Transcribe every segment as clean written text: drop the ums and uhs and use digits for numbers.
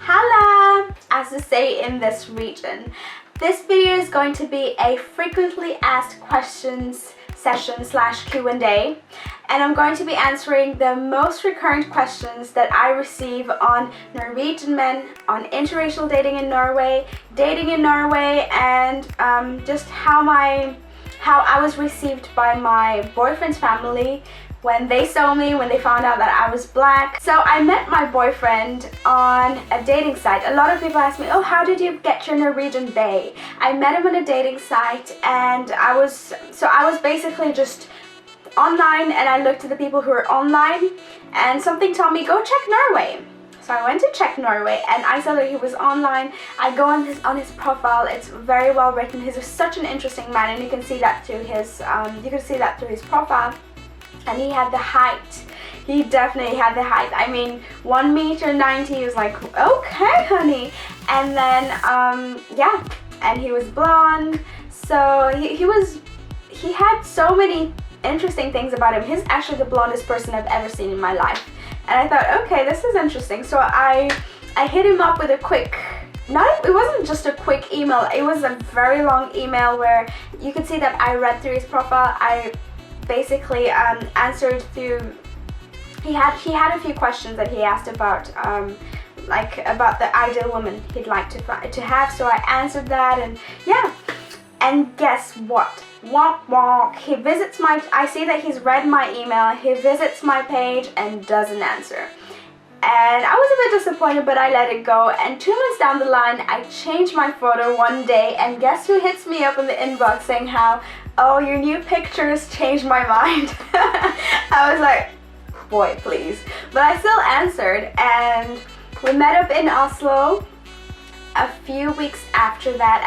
Hala, as they say in this region. This video is going to be a frequently asked questions session slash Q&A, and I'm going to be answering the most recurrent questions that I receive on Norwegian men, on interracial dating in Norway, and just how I was received by my boyfriend's family when they saw me, when they found out that I was black. So I met my boyfriend on a dating site. A lot of people ask me, oh, how did you get your Norwegian bae? I met him on a dating site, and I was basically just online, and I looked at the people who were online, and something told me, go check Norway. So I went to check Norway, and I saw that he was online. I go on his profile. It's very well written. He's such an interesting man, and you can see that through his profile. And he had the height. He definitely had the height. I mean, 1.90 m. He was like, okay, honey. And then, yeah, and he was blonde. So he had so many interesting things about him. He's actually the blondest person I've ever seen in my life. And I thought, okay, this is interesting. So I hit him up with a quick, it wasn't just a quick email. It was a very long email where you could see that I read through his profile. I basically answered through, he had a few questions that he asked about about the ideal woman he'd like to have, so I answered that, and yeah, and guess what? Wonk wonk. He visits I see that he's read my email, he visits my page and doesn't answer. And I was a bit disappointed, but I let it go. And 2 months down the line, I changed my photo one day, and guess who hits me up in the inbox saying how, oh, your new pictures changed my mind. I was like, boy, please. But I still answered, and we met up in Oslo a few weeks after that,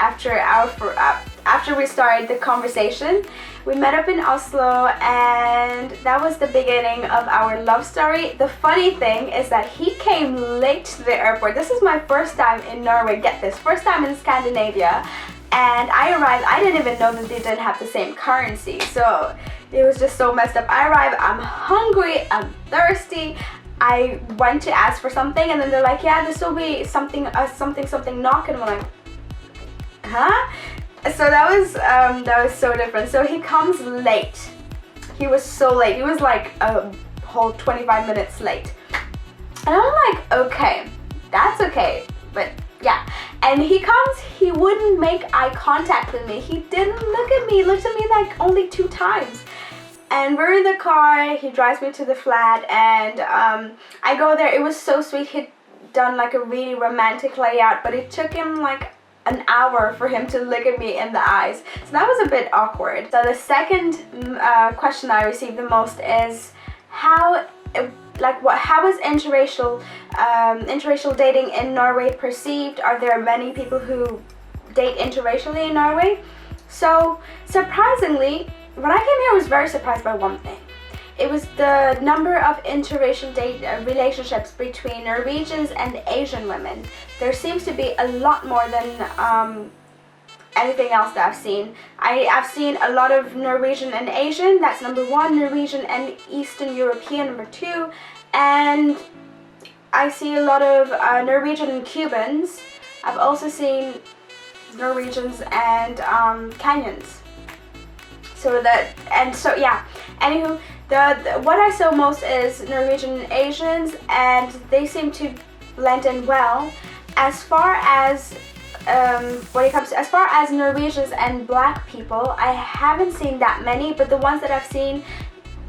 after we started the conversation. We met up in Oslo, and that was the beginning of our love story. The funny thing is that he came late to the airport. This is my first time in Norway, get this, first time in Scandinavia. And I arrived, I didn't even know that they didn't have the same currency. So it was just so messed up. I arrived, I'm hungry, I'm thirsty. I went to ask for something, and then they're like, yeah, this will be something knock, and I'm like, huh? So that was so different. So he comes late. He was so late. He was like a whole 25 minutes late. And I'm like, okay, that's okay. But yeah. And he comes, he wouldn't make eye contact with me. He didn't look at me. He looked at me like only 2 times. And we're in the car. He drives me to the flat, and I go there. It was so sweet. He'd done like a really romantic layout, but it took him like an hour for him to look at me in the eyes. So that was a bit awkward. So the second question I received the most is how is interracial dating in Norway perceived? Are there many people who date interracially in Norway? So surprisingly, when I came here, I was very surprised by one thing. It was the number of interracial relationships between Norwegians and Asian women. There seems to be a lot more than anything else that I've seen. I've seen a lot of Norwegian and Asian, that's number 1, Norwegian and Eastern European, number 2, and I see a lot of Norwegian and Cubans. I've also seen Norwegians and Kenyans. So yeah, anywho, what I saw most is Norwegian and Asians, and they seem to blend in well. As far as as far as Norwegians and black people, I haven't seen that many, but the ones that I've seen,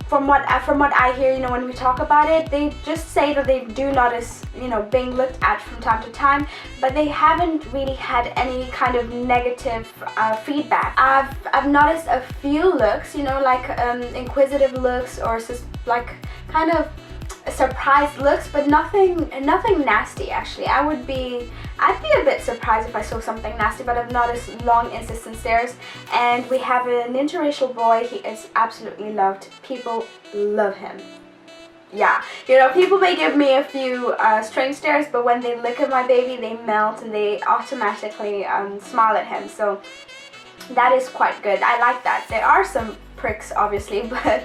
from what I hear, when we talk about it, they just say that they do notice, being looked at from time to time, but they haven't really had any kind of negative feedback. I've noticed a few looks, like inquisitive looks, or like kind of surprised looks, but nothing nasty actually. I'd be a bit surprised if I saw something nasty, but I've noticed long insistent stares. And we have an interracial boy. He is absolutely loved. People love him. Yeah, people may give me a few strange stares, but when they look at my baby, they melt and they automatically smile at him. So that is quite good. I like that. There are some pricks, obviously, but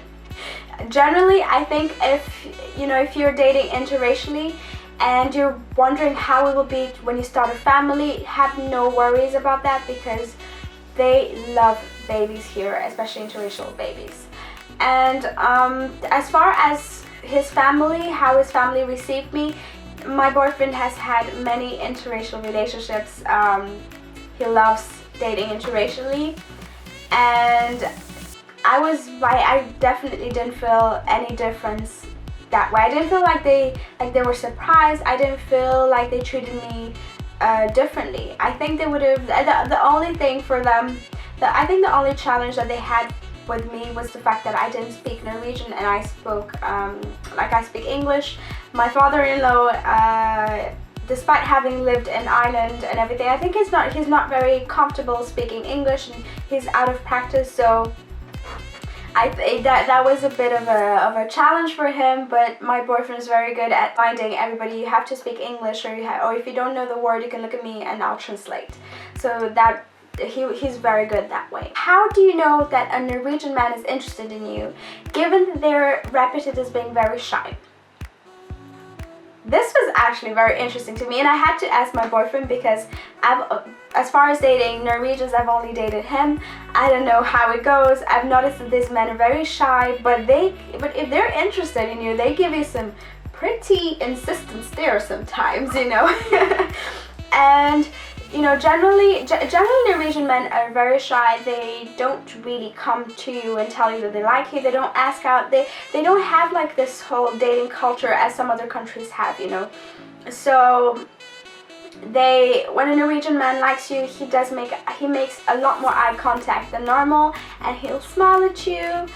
generally I think if you're dating interracially and you're wondering how it will be when you start a family, have no worries about that, because they love babies here, especially interracial babies. And as far as his family, how his family received me, my boyfriend has had many interracial relationships. He loves dating interracially, and I definitely didn't feel any difference that way. I didn't feel like they were surprised. I didn't feel like they treated me differently. I think they would have. The only thing for them, I think the only challenge that they had with me was the fact that I didn't speak Norwegian and I spoke I speak English. My father-in-law, despite having lived in Ireland and everything, I think he's not very comfortable speaking English, and he's out of practice. So I think that was a bit of a challenge for him. But my boyfriend is very good at finding everybody. You have to speak English, or if you don't know the word, you can look at me and I'll translate. So that he's very good that way. How do you know that a Norwegian man is interested in you, given that they're reputed as being very shy? This was actually very interesting to me, and I had to ask my boyfriend, because as far as dating Norwegians, I've only dated him. I don't know how it goes. I've noticed that these men are very shy, but if they're interested in you, they give you some pretty insistent stares sometimes, you know. And you know, generally Norwegian men are very shy. They don't really come to you and tell you that they like you. They don't ask out. They don't have like this whole dating culture as some other countries have, you know. So when a Norwegian man likes you, he makes a lot more eye contact than normal, and he'll smile at you.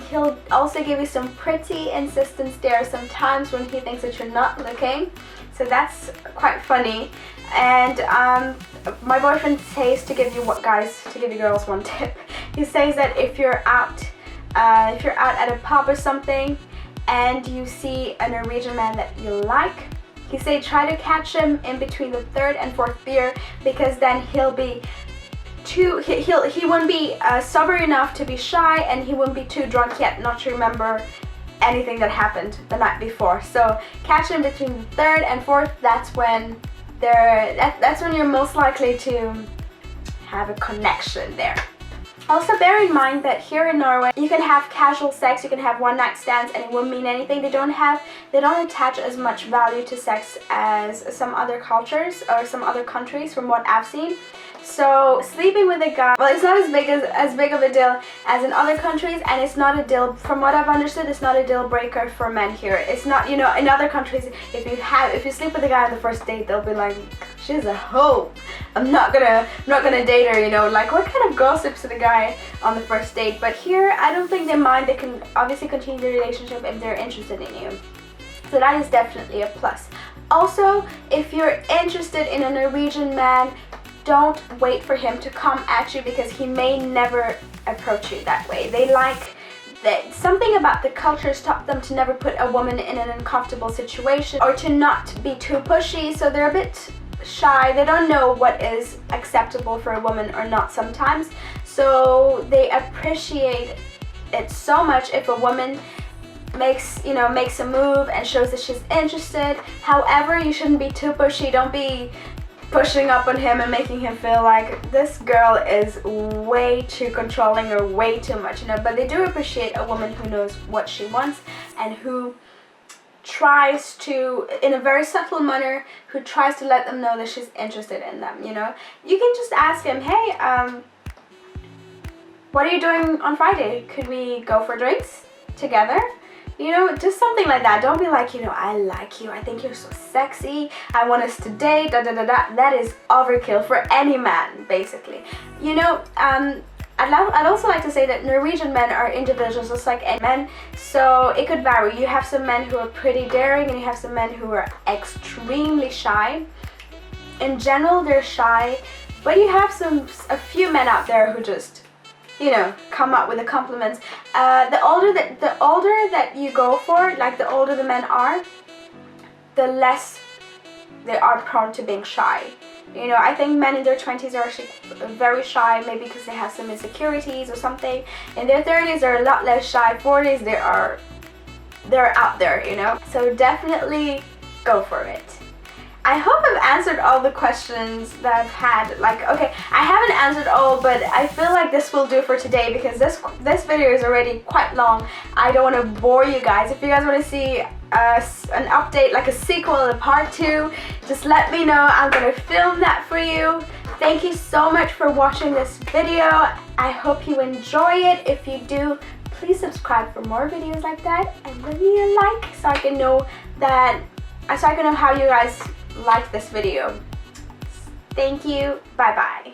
He'll also give you some pretty insistent stares sometimes when he thinks that you're not looking. So that's quite funny. And my boyfriend says to give you girls one tip. He says that if you're out at a pub or something and you see a Norwegian man that you like, he say try to catch him in between the third and fourth beer, because then he won't be sober enough to be shy, and he won't be too drunk yet not to remember anything that happened the night before. So catch him between the third and fourth. That's when you're most likely to have a connection there. Also bear in mind that here in Norway, you can have casual sex, you can have one-night stands, and it won't mean anything. They don't attach as much value to sex as some other cultures or some other countries, from what I've seen. So sleeping with a guy, well, it's not as big of a deal as in other countries, and it's not a deal, from what I've understood, it's not a deal breaker for men here. It's not, you know, in other countries, if you sleep with a guy on the first date, they'll be like, she's a hoe. I'm not gonna date her, you know. Like, what kind of girl sleeps with a guy on the first date? But here, I don't think they mind. They can obviously continue the relationship if they're interested in you. So that is definitely a plus. Also, if you're interested in a Norwegian man, don't wait for him to come at you, because he may never approach you that way. They like that something about the culture stopped them to never put a woman in an uncomfortable situation, or to not be too pushy. So they're a bit shy. They don't know what is acceptable for a woman or not sometimes. So they appreciate it so much if a woman makes a move and shows that she's interested. However, you shouldn't be too pushy. Don't be pushing up on him and making him feel like this girl is way too controlling or way too much, you know. But they do appreciate a woman who knows what she wants, and who tries to, in a very subtle manner, who tries to let them know that she's interested in them, you know. You can just ask him, hey, what are you doing on Friday? Could we go for drinks together? You know, just something like that. Don't be like, you know, I like you, I think you're so sexy, I want us to date, da da da da. That is overkill for any man, basically. You know, I'd also like to say that Norwegian men are individuals just like any men, so it could vary. You have some men who are pretty daring, and you have some men who are extremely shy. In general, they're shy, but you have a few men out there who just, you know, come up with the compliments. The older that you go for, like the older the men are, the less they are prone to being shy. You know, I think men in their 20s are actually very shy, maybe because they have some insecurities or something. In their 30s, they're a lot less shy. 40s, they're out there, you know. So definitely go for it. I hope I've answered all the questions that I've had. Like, okay, I haven't answered all, but I feel like this will do for today because this video is already quite long. I don't want to bore you guys. If you guys want to see an update, like a sequel, a part 2, just let me know. I'm gonna film that for you. Thank you so much for watching this video. I hope you enjoy it. If you do, please subscribe for more videos like that and leave me a like so I can know how you guys like this video. Thank you. Bye bye.